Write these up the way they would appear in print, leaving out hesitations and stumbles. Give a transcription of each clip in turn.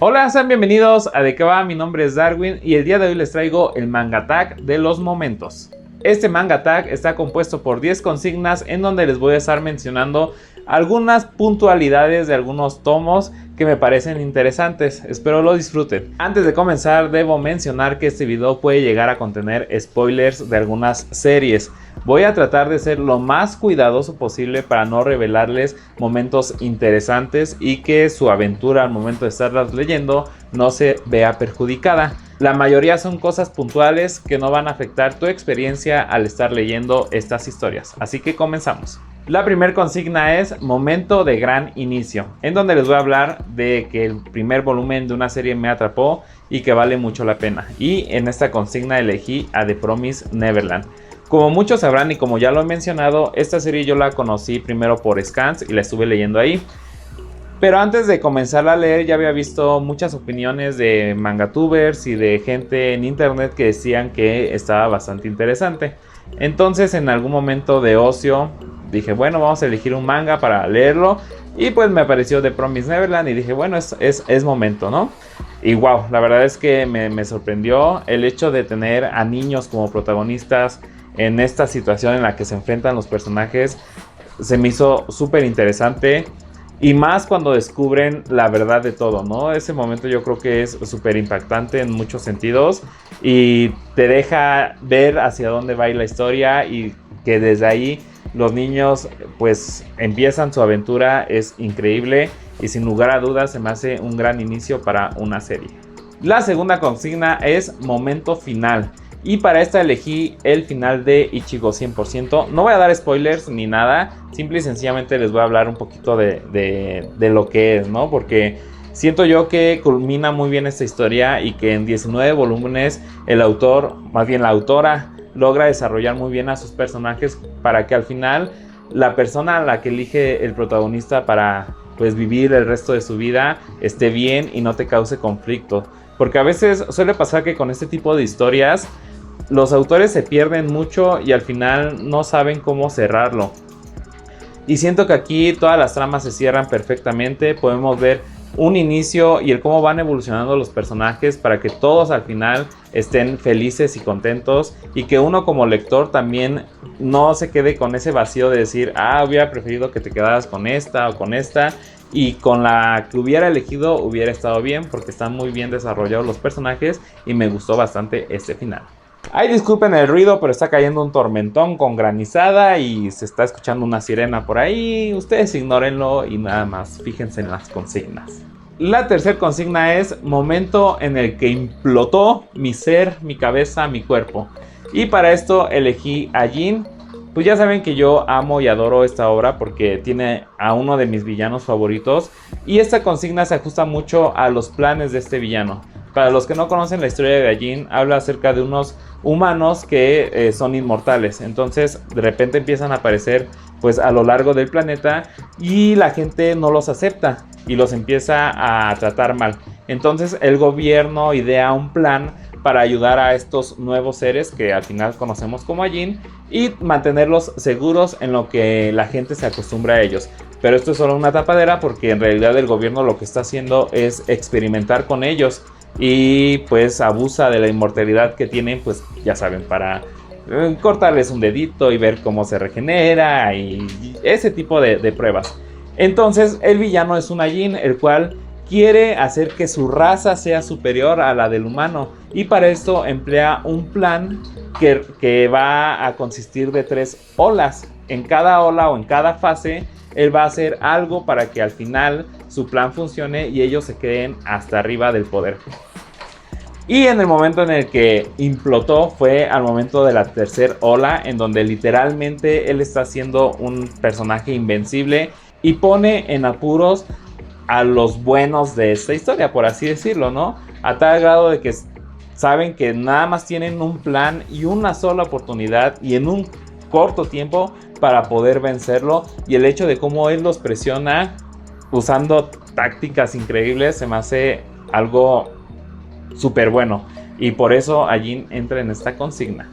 Hola, sean bienvenidos a De qué va, mi nombre es Darwin y el día de hoy les traigo el manga tag de los momentos. Este manga tag está compuesto por 10 consignas en donde les voy a estar mencionando algunas puntualidades de algunos tomos que me parecen interesantes. Espero lo disfruten. Antes de comenzar debo mencionar que este video puede llegar a contener spoilers de algunas series. Voy a tratar de ser lo más cuidadoso posible para no revelarles momentos interesantes y que su aventura al momento de estarlas leyendo no se vea perjudicada. La mayoría son cosas puntuales que no van a afectar tu experiencia al estar leyendo estas historias. Así que comenzamos. La primera consigna es momento de gran inicio, en donde les voy a hablar de que el primer volumen de una serie me atrapó y que vale mucho la pena. Y en esta consigna elegí a The Promised Neverland. Como muchos sabrán y como ya lo he mencionado, esta serie yo la conocí primero por Scans y la estuve leyendo ahí. Pero antes de comenzar a leer ya había visto muchas opiniones de mangatubers y de gente en internet que decían que estaba bastante interesante. Entonces en algún momento de ocio dije, bueno, vamos a elegir un manga para leerlo. Y pues me apareció The Promised Neverland y dije, bueno, es momento, ¿no? Y wow, la verdad es que me sorprendió el hecho de tener a niños como protagonistas en esta situación en la que se enfrentan los personajes. Se me hizo súper interesante. Y más cuando descubren la verdad de todo, ¿no? Ese momento yo creo que es súper impactante en muchos sentidos. Y te deja ver hacia dónde va a ir la historia. Y que desde ahí los niños pues empiezan su aventura. Es increíble. Y sin lugar a dudas se me hace un gran inicio para una serie. La segunda consigna es momento final. Y para esta elegí el final de Ichigo 100%. No voy a dar spoilers ni nada. Simple y sencillamente les voy a hablar un poquito de lo que es, ¿no? Porque siento yo que culmina muy bien esta historia y que en 19 volúmenes el autor, más bien la autora, logra desarrollar muy bien a sus personajes para que al final la persona a la que elige el protagonista para pues vivir el resto de su vida esté bien y no te cause conflicto. Porque a veces suele pasar que con este tipo de historias los autores se pierden mucho y al final no saben cómo cerrarlo. Y siento que aquí todas las tramas se cierran perfectamente. Podemos ver un inicio y el cómo van evolucionando los personajes para que todos al final estén felices y contentos. Y que uno como lector también no se quede con ese vacío de decir, hubiera preferido que te quedaras con esta o con esta. Y con la que hubiera elegido hubiera estado bien porque están muy bien desarrollados los personajes y me gustó bastante este final. Ay, disculpen el ruido, pero está cayendo un tormentón con granizada y se está escuchando una sirena por ahí. Ustedes ignórenlo y nada más, fíjense en las consignas. La tercera consigna es momento en el que implotó mi ser, mi cabeza, mi cuerpo. Y para esto elegí a Jin. Pues ya saben que yo amo y adoro esta obra porque tiene a uno de mis villanos favoritos. Y esta consigna se ajusta mucho a los planes de este villano. Para los que no conocen la historia de Gallin, habla acerca de unos humanos que son inmortales. Entonces de repente empiezan a aparecer pues a lo largo del planeta y la gente no los acepta y los empieza a tratar mal. Entonces el gobierno idea un plan para ayudar a estos nuevos seres que al final conocemos como Gallin y mantenerlos seguros en lo que la gente se acostumbra a ellos. Pero esto es solo una tapadera porque en realidad el gobierno lo que está haciendo es experimentar con ellos. Y pues abusa de la inmortalidad que tienen, pues ya saben, para cortarles un dedito y ver cómo se regenera y ese tipo de pruebas. Entonces el villano es un Jin, el cual quiere hacer que su raza sea superior a la del humano. Y para esto emplea un plan que va a consistir de 3 olas. En cada ola o en cada fase él va a hacer algo para que al final su plan funcione y ellos se queden hasta arriba del poder. Y en el momento en el que implotó fue al momento de la tercera ola, en donde literalmente él está siendo un personaje invencible y pone en apuros a los buenos de esta historia, por así decirlo, ¿no? A tal grado de que saben que nada más tienen un plan y una sola oportunidad y en un corto tiempo para poder vencerlo. Y el hecho de cómo él los presiona usando tácticas increíbles se me hace algo súper bueno. Y por eso Jin entra en esta consigna.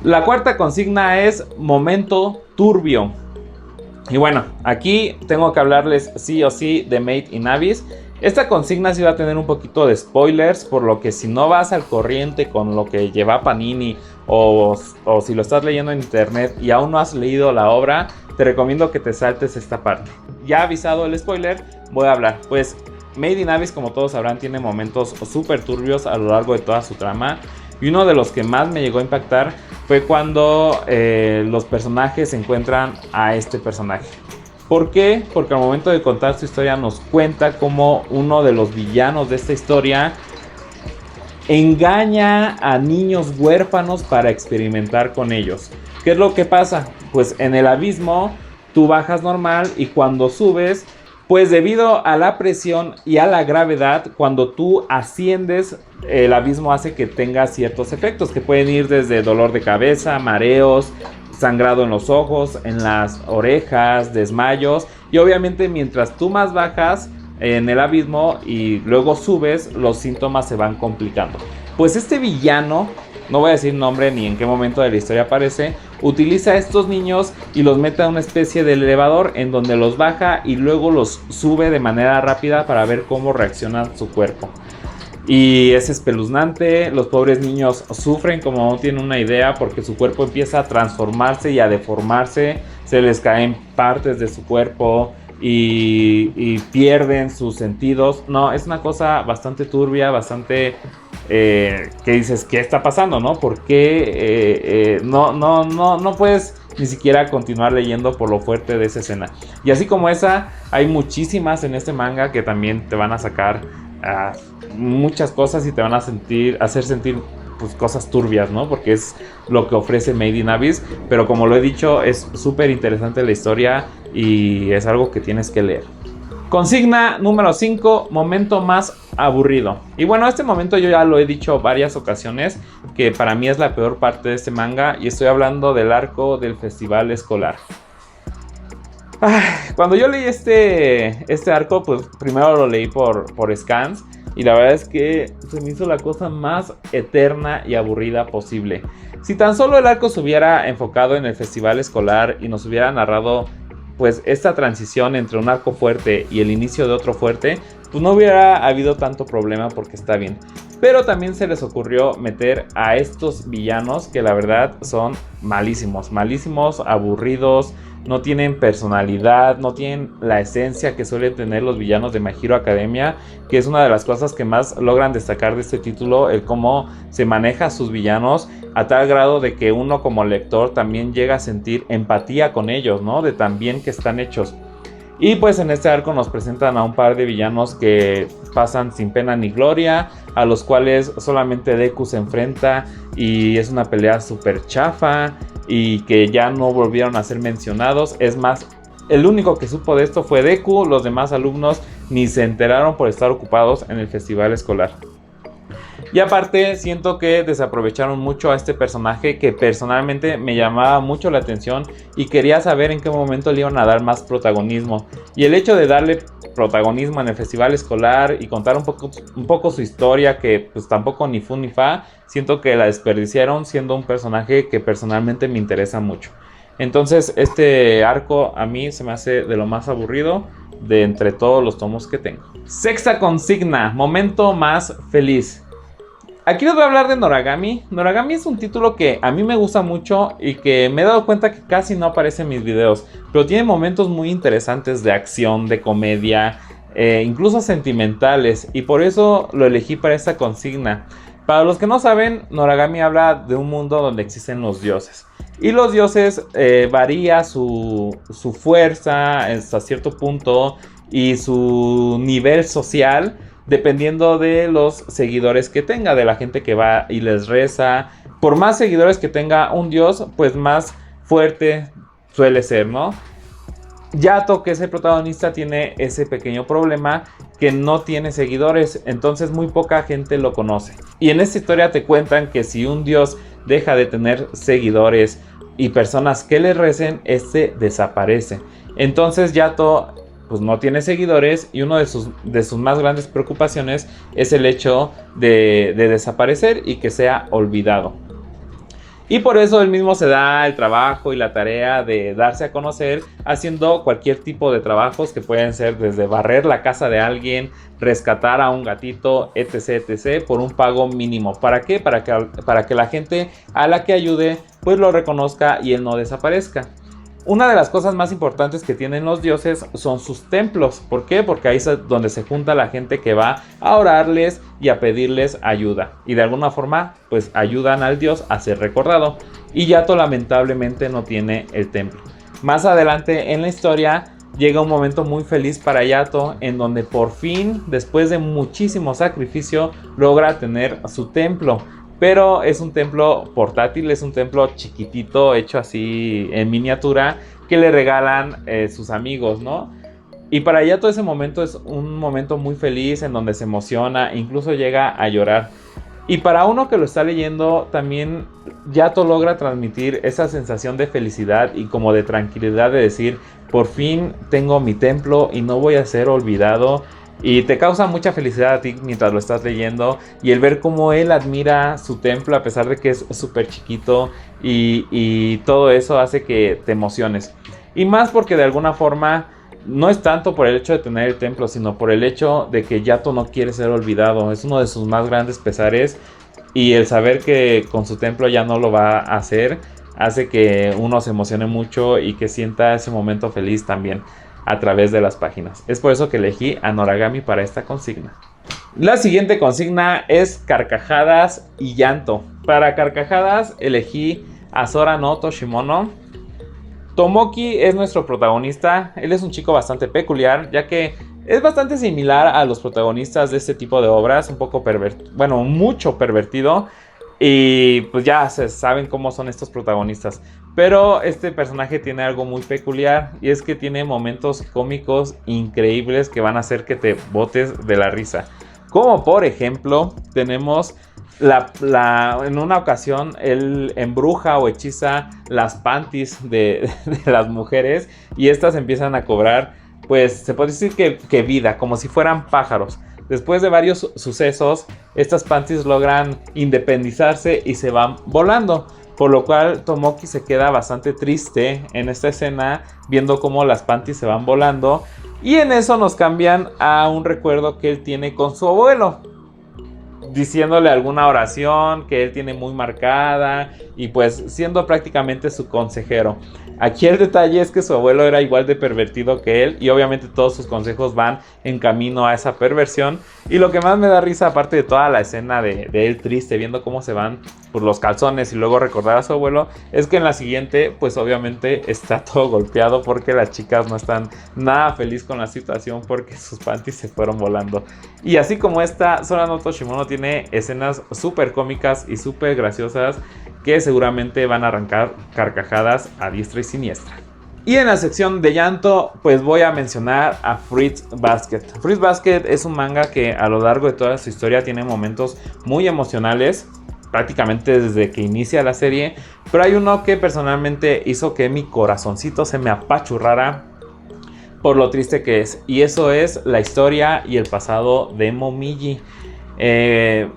La cuarta consigna es momento turbio. Y bueno, aquí tengo que hablarles sí o sí de Made in Abyss. Esta consigna sí va a tener un poquito de spoilers, por lo que si no vas al corriente con lo que lleva Panini o si lo estás leyendo en internet y aún no has leído la obra, te recomiendo que te saltes esta parte. Ya avisado el spoiler, voy a hablar. Pues Made in Abyss, como todos sabrán, tiene momentos súper turbios a lo largo de toda su trama. Y uno de los que más me llegó a impactar fue cuando los personajes encuentran a este personaje. ¿Por qué? Porque al momento de contar su historia nos cuenta cómo uno de los villanos de esta historia engaña a niños huérfanos para experimentar con ellos. ¿Qué es lo que pasa? Pues en el abismo tú bajas normal y cuando subes, pues debido a la presión y a la gravedad, cuando tú asciendes, el abismo hace que tenga ciertos efectos que pueden ir desde dolor de cabeza, mareos, sangrado en los ojos, en las orejas, desmayos. Y obviamente mientras tú más bajas en el abismo y luego subes, los síntomas se van complicando. Pues este villano, no voy a decir nombre ni en qué momento de la historia aparece, utiliza a estos niños y los mete a una especie de elevador en donde los baja y luego los sube de manera rápida para ver cómo reacciona su cuerpo. Y es espeluznante, los pobres niños sufren como no tienen una idea porque su cuerpo empieza a transformarse y a deformarse, se les caen partes de su cuerpo y pierden sus sentidos. No, es una cosa bastante turbia, bastante que dices, ¿qué está pasando? ¿No? ¿Por qué no puedes ni siquiera continuar leyendo por lo fuerte de esa escena? Y así como esa, hay muchísimas en este manga que también te van a sacar muchas cosas y te van a hacer sentir pues, cosas turbias, ¿no? Porque es lo que ofrece Made in Abyss. Pero como lo he dicho, es súper interesante la historia y es algo que tienes que leer. Consigna número 5, momento más aburrido. Y bueno, este momento yo ya lo he dicho varias ocasiones, que para mí es la peor parte de este manga, y estoy hablando del arco del festival escolar. Cuando yo leí este arco, pues primero lo leí por scans, y la verdad es que se me hizo la cosa más eterna y aburrida posible. Si tan solo el arco se hubiera enfocado en el festival escolar y nos hubiera narrado pues esta transición entre un arco fuerte y el inicio de otro fuerte, pues no hubiera habido tanto problema porque está bien. Pero también se les ocurrió meter a estos villanos que la verdad son malísimos, aburridos, no tienen personalidad, no tienen la esencia que suelen tener los villanos de My Hero Academia, que es una de las cosas que más logran destacar de este título, el cómo se maneja a sus villanos a tal grado de que uno como lector también llega a sentir empatía con ellos, ¿no? De tan bien que están hechos. Y pues en este arco nos presentan a un par de villanos que pasan sin pena ni gloria, a los cuales solamente Deku se enfrenta y es una pelea súper chafa y que ya no volvieron a ser mencionados. Es más, el único que supo de esto fue Deku, los demás alumnos ni se enteraron por estar ocupados en el festival escolar. Y aparte siento que desaprovecharon mucho a este personaje que personalmente me llamaba mucho la atención y quería saber en qué momento le iban a dar más protagonismo. Y el hecho de darle protagonismo en el festival escolar y contar un poco su historia, que pues tampoco ni fu ni fa, siento que la desperdiciaron siendo un personaje que personalmente me interesa mucho. Entonces este arco a mí se me hace de lo más aburrido de entre todos los tomos que tengo. Sexta consigna, momento más feliz. Aquí les voy a hablar de Noragami. Noragami es un título que a mí me gusta mucho y que me he dado cuenta que casi no aparece en mis videos, pero tiene momentos muy interesantes de acción, de comedia, incluso sentimentales, y por eso lo elegí para esta consigna. Para los que no saben, Noragami habla de un mundo donde existen los dioses. Y los dioses varía su fuerza hasta cierto punto y su nivel social dependiendo de los seguidores que tenga, de la gente que va y les reza. Por más seguidores que tenga un dios, pues más fuerte suele ser, ¿no? Yato, que es el protagonista, tiene ese pequeño problema que no tiene seguidores, entonces muy poca gente lo conoce. Y en esta historia te cuentan que si un dios deja de tener seguidores y personas que le recen, este desaparece. Entonces Yato pues no tiene seguidores y una de sus más grandes preocupaciones es el hecho de desaparecer y que sea olvidado. Y por eso él mismo se da el trabajo y la tarea de darse a conocer haciendo cualquier tipo de trabajos que pueden ser desde barrer la casa de alguien, rescatar a un gatito, etc, etc, por un pago mínimo. ¿Para qué? Para que la gente a la que ayude pues lo reconozca y él no desaparezca. Una de las cosas más importantes que tienen los dioses son sus templos. ¿Por qué? Porque ahí es donde se junta la gente que va a orarles y a pedirles ayuda. Y de alguna forma, pues ayudan al dios a ser recordado. Y Yato lamentablemente no tiene el templo. Más adelante en la historia llega un momento muy feliz para Yato, en donde por fin, después de muchísimo sacrificio, logra tener su templo. Pero es un templo portátil, es un templo chiquitito, hecho así en miniatura, que le regalan sus amigos, ¿no? Y para Yato ese momento es un momento muy feliz, en donde se emociona, incluso llega a llorar. Y para uno que lo está leyendo, también Yato logra transmitir esa sensación de felicidad y como de tranquilidad de decir, por fin tengo mi templo y no voy a ser olvidado. Y te causa mucha felicidad a ti mientras lo estás leyendo. Y el ver cómo él admira su templo a pesar de que es súper chiquito. Y todo eso hace que te emociones. Y más porque de alguna forma no es tanto por el hecho de tener el templo, sino por el hecho de que Yato no quiere ser olvidado. Es uno de sus más grandes pesares. Y el saber que con su templo ya no lo va a hacer hace que uno se emocione mucho y que sienta ese momento feliz también a través de las páginas. Es por eso que elegí a Noragami para esta consigna. La siguiente consigna es carcajadas y llanto. Para carcajadas elegí a Sora no Toshimono. Tomoki es nuestro protagonista. Él es un chico bastante peculiar, ya que es bastante similar a los protagonistas de este tipo de obras, un poco mucho pervertido. Y pues ya se saben cómo son estos protagonistas. Pero este personaje tiene algo muy peculiar, y es que tiene momentos cómicos increíbles que van a hacer que te botes de la risa. Como por ejemplo, tenemos en una ocasión él embruja o hechiza las panties de las mujeres, y estas empiezan a cobrar, pues se puede decir que vida, como si fueran pájaros. Después de varios sucesos, estas panties logran independizarse y se van volando. Por lo cual Tomoki se queda bastante triste en esta escena, viendo cómo las panties se van volando. Y en eso nos cambian a un recuerdo que él tiene con su abuelo, diciéndole alguna oración que él tiene muy marcada y pues siendo prácticamente su consejero. Aquí el detalle es que su abuelo era igual de pervertido que él, y obviamente todos sus consejos van en camino a esa perversión. Y lo que más me da risa, aparte de toda la escena de él triste viendo cómo se van por los calzones y luego recordar a su abuelo, es que en la siguiente pues obviamente está todo golpeado porque las chicas no están nada feliz con la situación porque sus panties se fueron volando. Y así como esta, Sora no Toshimono tiene escenas súper cómicas y súper graciosas que seguramente van a arrancar carcajadas a diestra y siniestra. Y en la sección de llanto, pues voy a mencionar a Fruits Basket. Fruits Basket es un manga que a lo largo de toda su historia tiene momentos muy emocionales, prácticamente desde que inicia la serie. Pero hay uno que personalmente hizo que mi corazoncito se me apachurrara por lo triste que es. Y eso es la historia y el pasado de Momiji.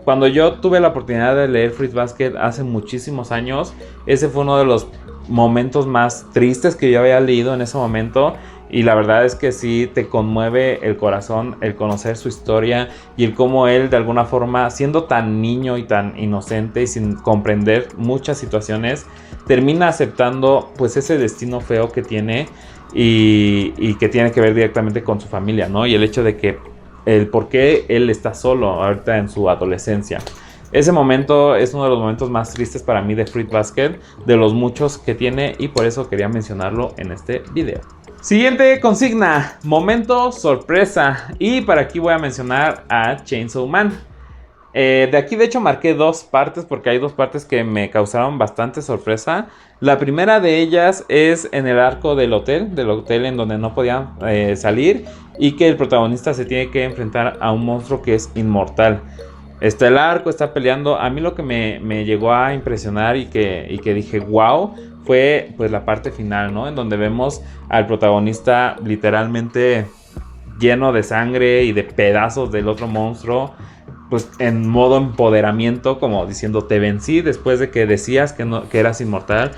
Cuando yo tuve la oportunidad de leer Fruits Basket hace muchísimos años, ese fue uno de los momentos más tristes que yo había leído en ese momento. Y la verdad es que sí te conmueve el corazón el conocer su historia y el cómo él de alguna forma, siendo tan niño y tan inocente y sin comprender muchas situaciones, termina aceptando pues ese destino feo que tiene y que tiene que ver directamente con su familia, ¿no? Y el hecho de que el por qué él está solo ahorita en su adolescencia. Ese momento es uno de los momentos más tristes para mí de Fruits Basket, de los muchos que tiene, y por eso quería mencionarlo en este video. Siguiente consigna, momento sorpresa, y para aquí voy a mencionar a Chainsaw Man. De aquí de hecho marqué dos partes porque hay dos partes que me causaron bastante sorpresa. La primera de ellas es en el arco del hotel en donde no podían salir y que el protagonista se tiene que enfrentar a un monstruo que es inmortal. Está el arco, está peleando. A mí lo que me llegó a impresionar y que dije wow fue pues la parte final, ¿no? En donde vemos al protagonista literalmente lleno de sangre y de pedazos del otro monstruo, pues en modo empoderamiento, como diciendo te vencí después de que decías que eras inmortal.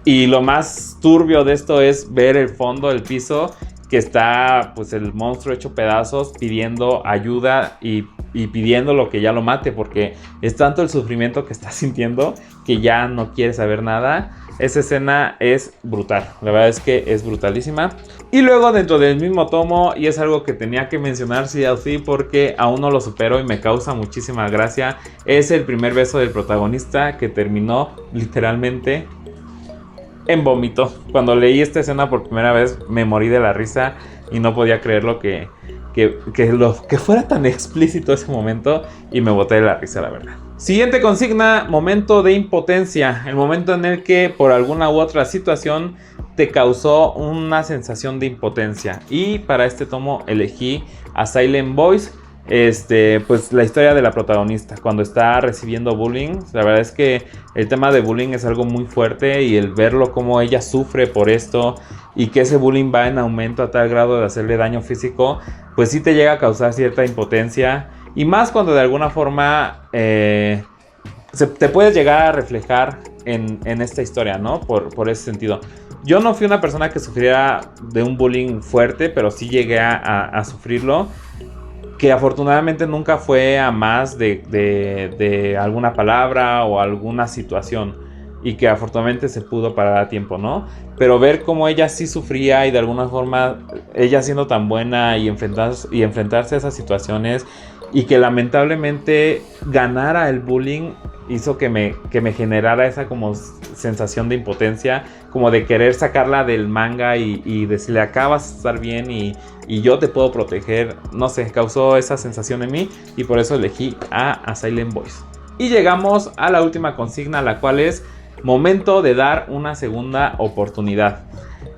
Y lo más turbio de esto es ver el fondo del piso, que está pues el monstruo hecho pedazos pidiendo ayuda y pidiendo lo que ya lo mate, porque es tanto el sufrimiento que está sintiendo que ya no quiere saber nada. Esa escena es brutal, la verdad es que es brutalísima. Y luego dentro del mismo tomo, y es algo que tenía que mencionar sí o sí porque aún no lo supero y me causa muchísima gracia, es el primer beso del protagonista, que terminó literalmente en vómito. Cuando leí esta escena por primera vez me morí de la risa y no podía creerlo que fuera tan explícito ese momento, y me boté de la risa, la verdad. Siguiente consigna: momento de impotencia. El momento en el que por alguna u otra situación te causó una sensación de impotencia. Y para este tomo elegí a Silent Voice. Pues la historia de la protagonista cuando está recibiendo bullying. La verdad es que el tema de bullying es algo muy fuerte, y el verlo como ella sufre por esto y que ese bullying va en aumento a tal grado de hacerle daño físico, pues sí te llega a causar cierta impotencia, y más cuando de alguna forma te puedes llegar a reflejar en esta historia, ¿no? Por ese sentido. Yo no fui una persona que sufriera de un bullying fuerte, pero sí llegué a sufrirlo, que afortunadamente nunca fue a más de alguna palabra o alguna situación, y que afortunadamente se pudo parar a tiempo, ¿no? Pero ver cómo ella sí sufría, y de alguna forma ella siendo tan buena y enfrentarse a esas situaciones, y que lamentablemente ganara el bullying, hizo que me generara esa como sensación de impotencia, como de querer sacarla del manga y decirle acá vas a estar bien y yo te puedo proteger. No sé, causó esa sensación en mí, y por eso elegí a Silent Voice. Y llegamos a la última consigna, la cual es momento de dar una segunda oportunidad.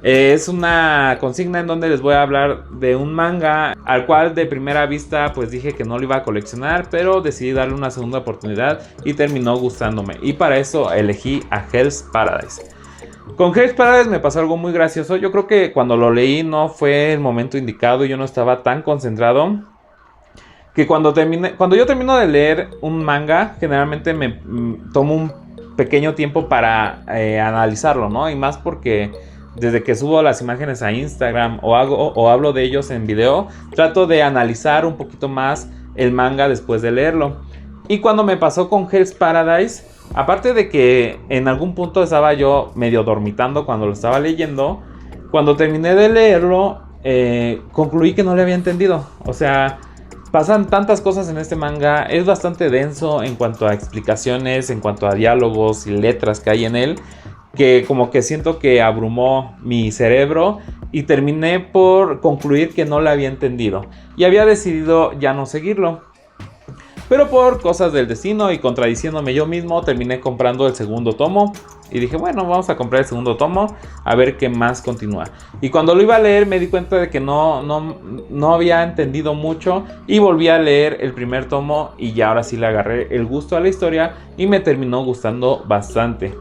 Es una consigna en donde les voy a hablar de un manga al cual de primera vista pues dije que no lo iba a coleccionar, pero decidí darle una segunda oportunidad y terminó gustándome, y para eso elegí a Hell's Paradise. Con Hell's Paradise me pasó algo muy gracioso. Yo creo que cuando lo leí no fue el momento indicado, yo no estaba tan concentrado, que cuando yo termino de leer un manga generalmente me tomo un pequeño tiempo para analizarlo, ¿no? Y más porque desde que subo las imágenes a Instagram o hablo de ellos en video, trato de analizar un poquito más el manga después de leerlo. Y cuando me pasó con Hell's Paradise, aparte de que en algún punto estaba yo medio dormitando cuando lo estaba leyendo, cuando terminé de leerlo, concluí que no le había entendido. O sea, pasan tantas cosas en este manga, es bastante denso en cuanto a explicaciones, en cuanto a diálogos y letras que hay en él, que como que siento que abrumó mi cerebro, y terminé por concluir que no lo había entendido y había decidido ya no seguirlo. Pero por cosas del destino y contradiciéndome yo mismo, terminé comprando el segundo tomo. Y dije, bueno, vamos a comprar el segundo tomo, a ver qué más continúa. Y cuando lo iba a leer me di cuenta de que no había entendido mucho. Y volví a leer el primer tomo, y ya ahora sí le agarré el gusto a la historia, y me terminó gustando bastante.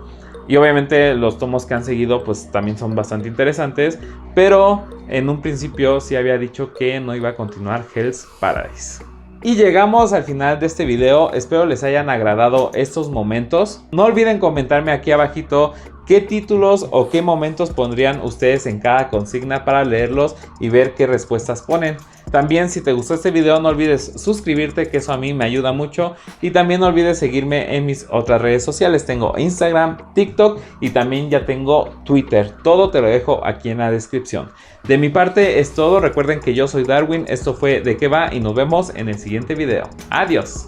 Y obviamente los tomos que han seguido pues también son bastante interesantes, pero en un principio sí había dicho que no iba a continuar Hell's Paradise. Y llegamos al final de este video. Espero les hayan agradado estos momentos. No olviden comentarme aquí abajito qué títulos o qué momentos pondrían ustedes en cada consigna para leerlos y ver qué respuestas ponen. También, si te gustó este video, no olvides suscribirte, que eso a mí me ayuda mucho. Y también no olvides seguirme en mis otras redes sociales. Tengo Instagram, TikTok y también ya tengo Twitter. Todo te lo dejo aquí en la descripción. De mi parte es todo. Recuerden que yo soy Darwin. Esto fue De Qué Va y nos vemos en el siguiente video. Adiós.